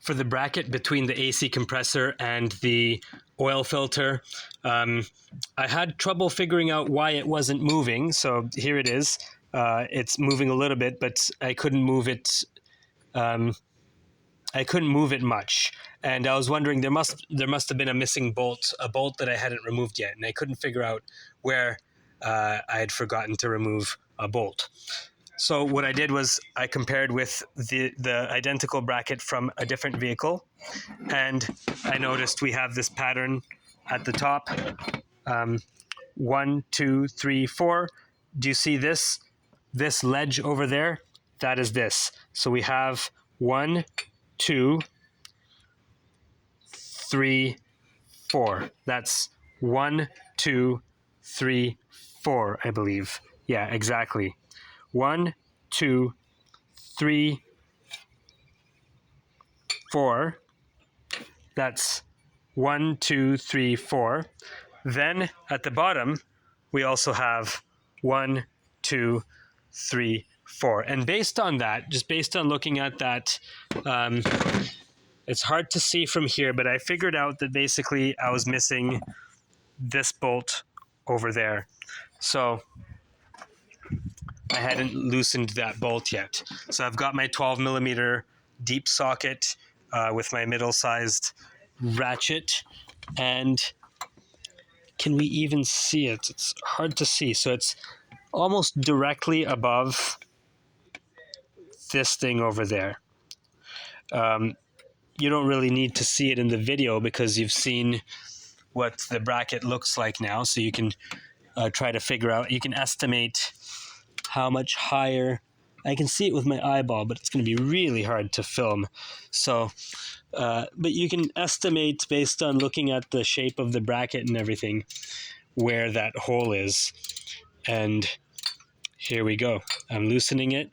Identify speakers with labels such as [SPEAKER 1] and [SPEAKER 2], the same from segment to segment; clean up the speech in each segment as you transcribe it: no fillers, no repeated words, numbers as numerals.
[SPEAKER 1] for the bracket between the AC compressor and the oil filter. I had trouble figuring out why it wasn't moving. So here it is. It's moving a little bit, but I couldn't move it. I couldn't move it much, and I was wondering there must have been a missing bolt, a bolt that I hadn't removed yet, and I couldn't figure out where I had forgotten to remove a bolt. So what I did was I compared with the identical bracket from a different vehicle, and I noticed we have this pattern at the top. 1, 2, 3, 4. Do you see this ledge over there? That is this. So we have 1, 2, 3, 4. That's 1, 2, 3, 4, I believe. Yeah, exactly. 1, 2, 3, 4. That's 1, 2, 3, 4. Then at the bottom, we also have 1, 2, 3, 4. And based on that, just based on looking at that, it's hard to see from here, but I figured out that basically I was missing this bolt over there. So I hadn't loosened that bolt yet. So I've got my 12 millimeter deep socket with my middle-sized ratchet, and can we even see it? It's hard to see. So it's almost directly above this thing over there. You don't really need to see it in the video because you've seen what the bracket looks like now. So you can try to figure out, you can estimate how much higher. I can see it with my eyeball, but it's going to be really hard to film. So, but you can estimate based on looking at the shape of the bracket and everything where that hole is. And here we go. I'm loosening it.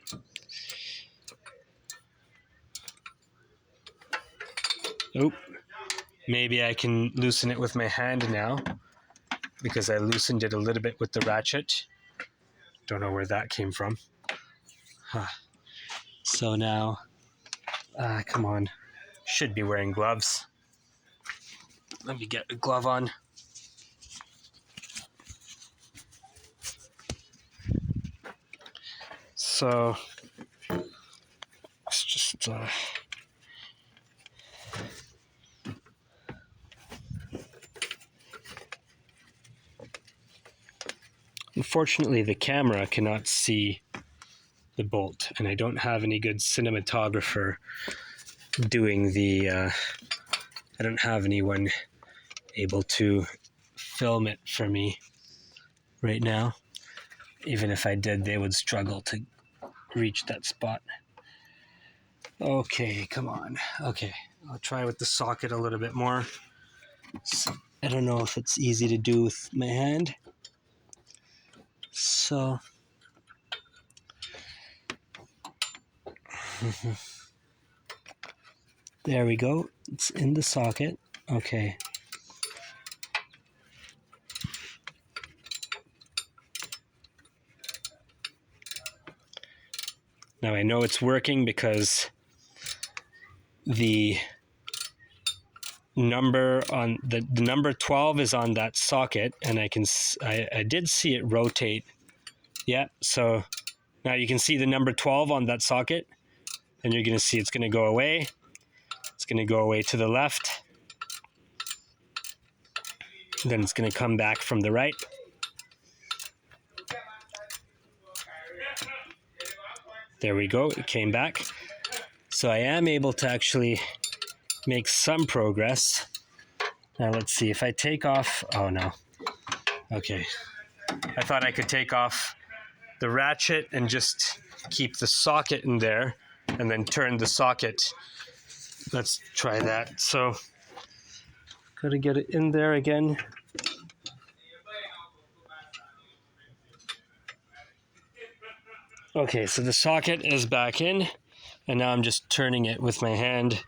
[SPEAKER 1] Oh, maybe I can loosen it with my hand now because I loosened it a little bit with the ratchet. Don't know where that came from. Huh. So now, come on, should be wearing gloves. Let me get a glove on. So, it's just, unfortunately the camera cannot see the bolt, and I don't have any good cinematographer doing the, I don't have anyone able to film it for me right now. Even if I did, they would struggle to reach that spot. Okay, come on. Okay, I'll try with the socket a little bit more. So, I don't know if it's easy to do with my hand. So, there we go. It's in the socket. Okay. Now I know it's working because the number on the number 12 is on that socket, and I did see it rotate. Yeah, so now you can see the number 12 on that socket, and you're going to see it's going to go away. It's going to go away to the left. Then it's going to come back from the right. There we go, it came back. So I am able to actually make some progress. Now let's see, if I take off, oh no. Okay, I thought I could take off the ratchet and just keep the socket in there and then turn the socket. Let's try that. So, gotta get it in there again. Okay, so the socket is back in, and now I'm just turning it with my hand.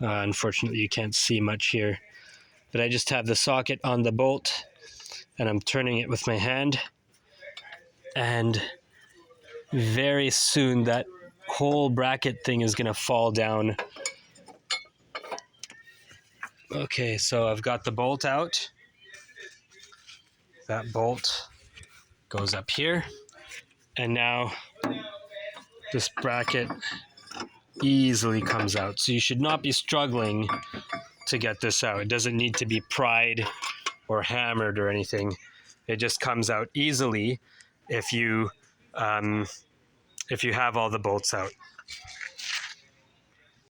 [SPEAKER 1] Unfortunately, you can't see much here, but I just have the socket on the bolt, and I'm turning it with my hand. And very soon, that whole bracket thing is going to fall down Okay, so I've got the bolt out. That bolt goes up here. And now this bracket easily comes out. So you should not be struggling to get this out. It doesn't need to be pried or hammered or anything. It just comes out easily if you have all the bolts out.